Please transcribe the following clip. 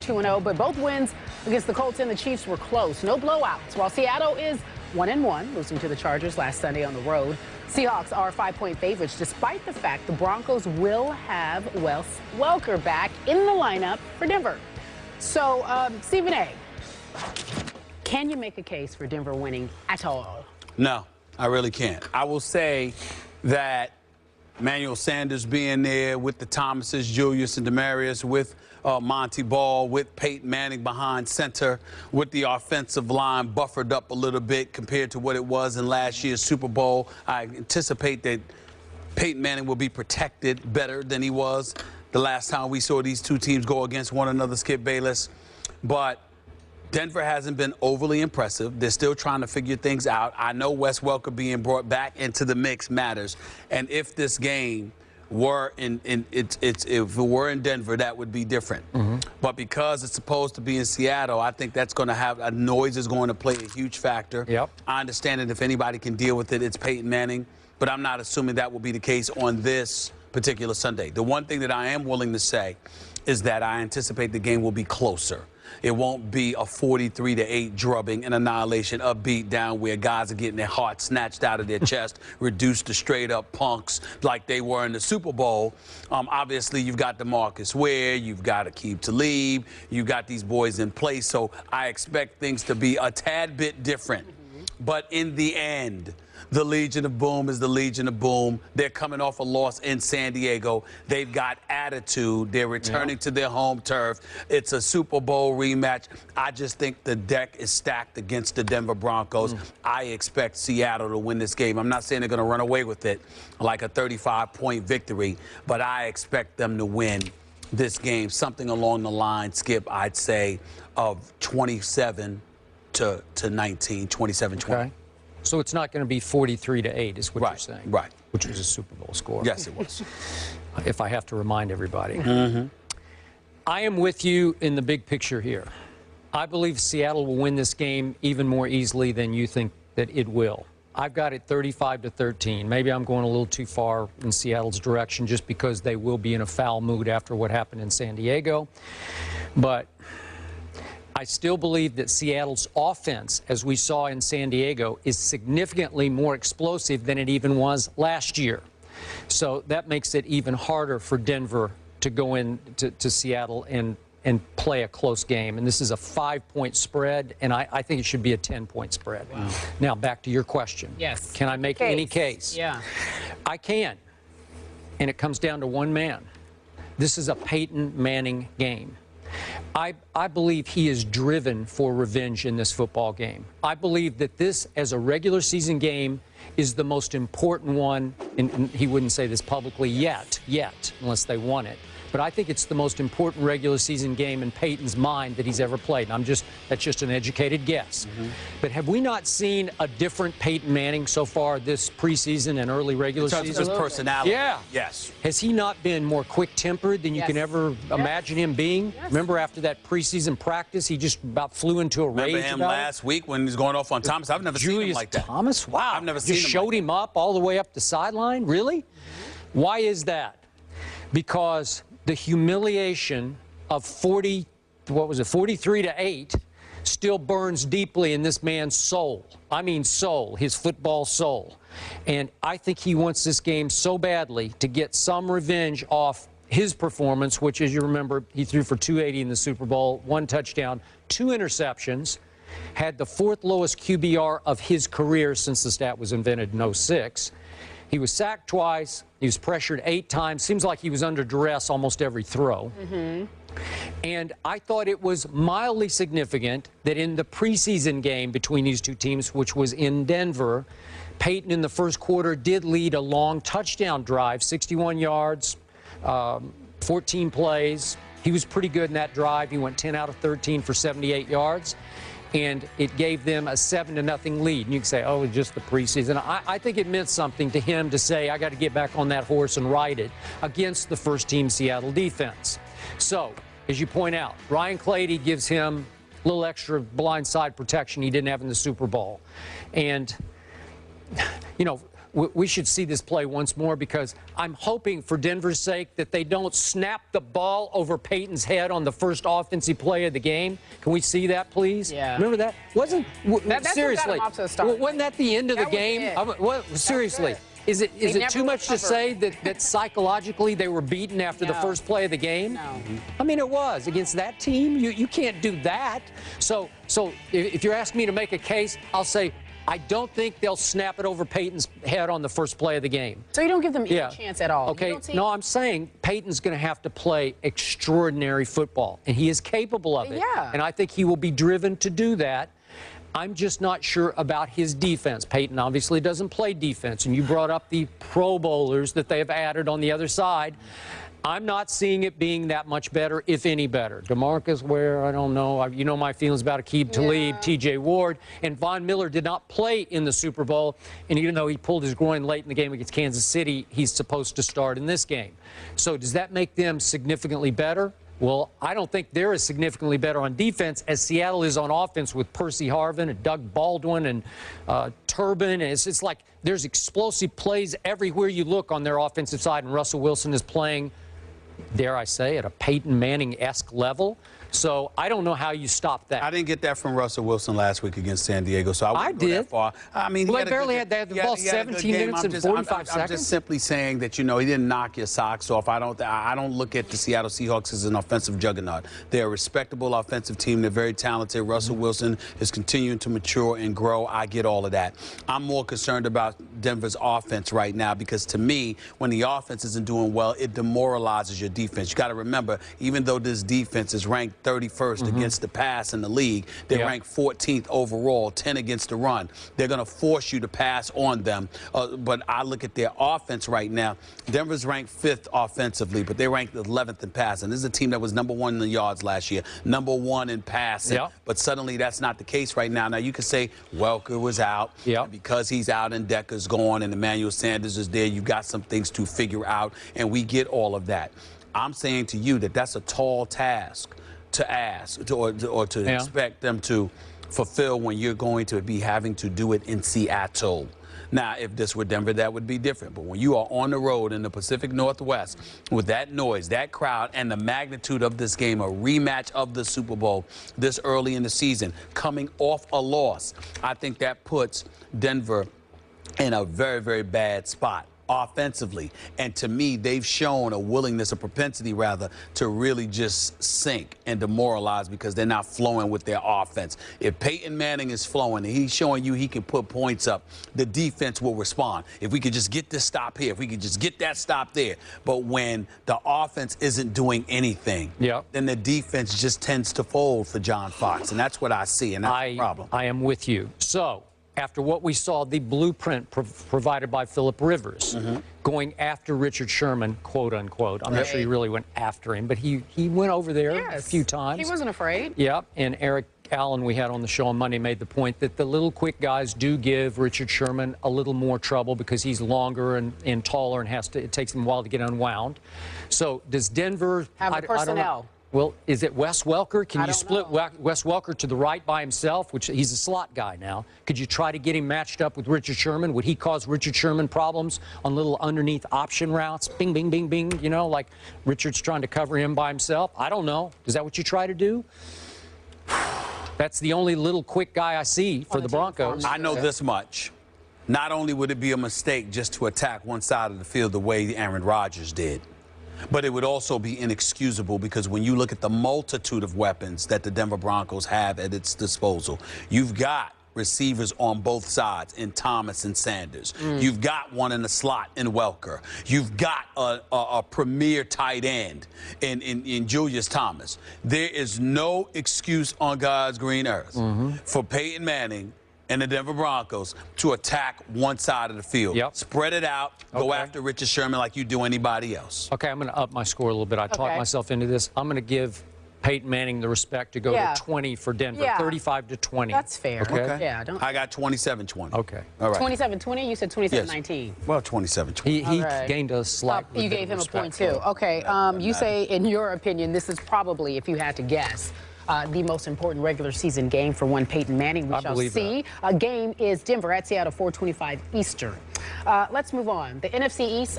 2-0, but both wins against the Colts and the Chiefs were close. No blowouts. While Seattle is 1-1, losing to the Chargers last Sunday on the road, Seahawks are 5-point favorites, despite the fact the Broncos will have Wes Welker back in the lineup for Denver. So, Stephen A., can you make a case for Denver winning at all? No, I really can't. I will say that Emmanuel Sanders being there with the Thomases, Julius and Demarius, with Monty Ball, with Peyton Manning behind center, with the offensive line buffered up a little bit compared to what it was in last year's Super Bowl. I anticipate that Peyton Manning will be protected better than he was the last time we saw these two teams go against one another, Skip Bayless. But Denver hasn't been overly impressive. They're still trying to figure things out. I know Wes Welker being brought back into the mix matters. And if this game were if it were in Denver, that would be different. But because it's supposed to be in Seattle, I think that's going to have noise is going to play a huge factor. I understand that if anybody can deal with it, it's Peyton Manning. But I'm not assuming that will be the case on this particular Sunday. The one thing that I am willing to say is that I anticipate the game will be closer. It won't be a 43-8 drubbing and annihilation, a beat down where guys are getting their heart snatched out of their chest, reduced to straight-up punks like they were in the Super Bowl. Obviously, you've got DeMarcus Ware, you've got Aqib Talib, you've got these boys in place, so I expect things to be a tad bit different. But in the end, the Legion of Boom is the Legion of Boom. They're coming off a loss in San Diego. They've got attitude. They're returning to their home turf. It's a Super Bowl rematch. I just think the deck is stacked against the Denver Broncos. I expect Seattle to win this game. I'm not saying they're going to run away with it like a 35-point victory, but I expect them to win this game. Something along the line, Skip, I'd say, of 27 to 19, 27-20. Okay. So it's not going to be 43-8 is what you're saying. Right. Which was a Super Bowl score. Yes, it was. If I have to remind everybody. I am with you in the big picture here. I believe Seattle will win this game even more easily than you think that it will. I've got it 35-13. Maybe I'm going a little too far in Seattle's direction just because they will be in a foul mood after what happened in San Diego. But I still believe that Seattle's offense, as we saw in San Diego, is significantly more explosive than it even was last year. So that makes it even harder for Denver to go in to Seattle and play a close game. And this is a 5-point spread, and I think it should be a 10-point spread. Wow. Now, back to your question. Yes. Can I make any case? Yeah. I can. And it comes down to one man. This is a Peyton Manning game. I believe he is driven for revenge in this football game. I believe that this, as a regular season game, is the most important one, and he wouldn't say this publicly yet, unless they won it. But I think it's the most important regular season game in Peyton's mind that he's ever played. And that's just an educated guess. But have we not seen a different Peyton Manning so far this preseason and early regular season? In terms of his personality. Yeah. Yes. Has he not been more quick-tempered than you can ever imagine him being? Remember after that preseason practice, he just about flew into a rage. Remember him last week when he was going off on Thomas? I've never seen him like that. Thomas? Wow. I've never seen him. Just showed him up all the way up the sideline? Really? Why is that? Because the humiliation of 43-8 still burns deeply in this man's soul. I mean soul, his football soul. And I think he wants this game so badly to get some revenge off his performance, which, as you remember, he threw for 280 in the Super Bowl, 1 touchdown, 2 interceptions, had the 4th lowest QBR of his career since the stat was invented in '06. He was sacked twice. He was pressured 8 times. Seems like he was under duress almost every throw. And I thought it was mildly significant that in the preseason game between these two teams, which was in Denver, Peyton in the first quarter did lead a long touchdown drive, 61 yards, 14 plays. He was pretty good in that drive. He went 10 out of 13 for 78 yards. And it gave them a 7-0 lead. And you can say, oh, it's just the preseason. I think it meant something to him to say, I got to get back on that horse and ride it against the first-team Seattle defense. So, as you point out, Ryan Clady gives him a little extra blindside protection he didn't have in the Super Bowl. And, you know, we should see this play once more, because I'm hoping for Denver's sake that they don't snap the ball over Peyton's head on the first offensive play of the game. Can we see that, please? Yeah. Remember that? Seriously, wasn't that the end of the game? Seriously. Is it too much to say that psychologically they were beaten after the first play of the game? No. I mean, it was. Against that team, you can't do that. So if you're asking me to make a case, I'll say I don't think they'll snap it over Peyton's head on the first play of the game. So you don't give them any chance at all? Okay, no, I'm saying Peyton's going to have to play extraordinary football, and he is capable of it. Yeah. And I think he will be driven to do that. I'm just not sure about his defense. Peyton obviously doesn't play defense, and you brought up the Pro Bowlers that they have added on the other side. I'm not seeing it being that much better, if any better. DeMarcus Ware, I don't know. You know my feelings about Aqib Talib, T.J. Ward, and Von Miller did not play in the Super Bowl, and even though he pulled his groin late in the game against Kansas City, he's supposed to start in this game. So does that make them significantly better? Well, I don't think they're as significantly better on defense as Seattle is on offense with Percy Harvin and Doug Baldwin and Turbin. And it's like there's explosive plays everywhere you look on their offensive side, and Russell Wilson is playing, dare I say, at a Peyton Manning-esque level. So I don't know how you stop that. I didn't get that from Russell Wilson last week against San Diego, so I wouldn't go that far. I mean, well, they barely had the ball 17 minutes and 45 seconds. I'm just simply saying that, you know, he didn't knock your socks off. I don't look at the Seattle Seahawks as an offensive juggernaut. They're a respectable offensive team. They're very talented. Russell Wilson is continuing to mature and grow. I get all of that. I'm more concerned about Denver's offense right now, because to me, when the offense isn't doing well, it demoralizes your defense. You got to remember, even though this defense is ranked 31st against the pass in the league, they're ranked 14th overall, 10 against the run. They're going to force you to pass on them. But I look at their offense right now. Denver's ranked 5th offensively, but they're ranked 11th in passing. This is a team that was #1 in the yards last year, #1 in passing. But suddenly that's not the case right now. Now, you could say Welker was out. Because he's out and Decker's gone and Emmanuel Sanders is there, you've got some things to figure out, and we get all of that. I'm saying to you that that's a tall task to ask or to expect them to fulfill when you're going to be having to do it in Seattle. Now, if this were Denver, that would be different. But when you are on the road in the Pacific Northwest with that noise, that crowd, and the magnitude of this game, a rematch of the Super Bowl this early in the season, coming off a loss, I think that puts Denver in a very, very bad spot offensively. And to me, they've shown a willingness, a propensity rather, to really just sink and demoralize because they're not flowing with their offense. If Peyton Manning is flowing and he's showing you he can put points up, the defense will respond. If we could just get this stop here, if we could just get that stop there. But when the offense isn't doing anything, then the defense just tends to fold for John Fox. And that's what I see, and that's the problem. I am with you. So, after what we saw, the blueprint provided by Phillip Rivers, going after Richard Sherman, quote unquote. I'm not sure he really went after him, but he went over there a few times. He wasn't afraid. And Eric Allen, we had on the show on Monday, made the point that the little quick guys do give Richard Sherman a little more trouble because he's longer and taller and it takes him a while to get unwound. So does Denver have the personnel? Well, is it Wes Welker? Can you split Wes Welker to the right by himself, which he's a slot guy now? Could you try to get him matched up with Richard Sherman? Would he cause Richard Sherman problems on little underneath option routes? Bing, bing, bing, bing, you know, like Richard's trying to cover him by himself? I don't know. Is that what you try to do? That's the only little quick guy I see for the Broncos. I know this much. Not only would it be a mistake just to attack one side of the field the way Aaron Rodgers did, but it would also be inexcusable because when you look at the multitude of weapons that the Denver Broncos have at its disposal, you've got receivers on both sides in Thomas and Sanders. You've got one in the slot in Welker. You've got a premier tight end in Julius Thomas. There is no excuse on God's green earth for Peyton Manning and the Denver Broncos to attack one side of the field. Spread it out. Go after Richard Sherman like you do anybody else. Okay, I'm going to up my score a little bit. I talked myself into this. I'm going to give Peyton Manning the respect to go to 20 for Denver, 35-20. That's fair. Okay. Yeah, I got 27-20. Okay. All right. 27-20? You said 27-19. Well, 27-20. He gained a slight You gave him a point, too. Okay. You say, in your opinion, this is probably, if you had to guess, the most important regular season game for one Peyton Manning. We shall see. That. Game is Denver at Seattle, 4:25 Eastern. Let's move on. The NFC East.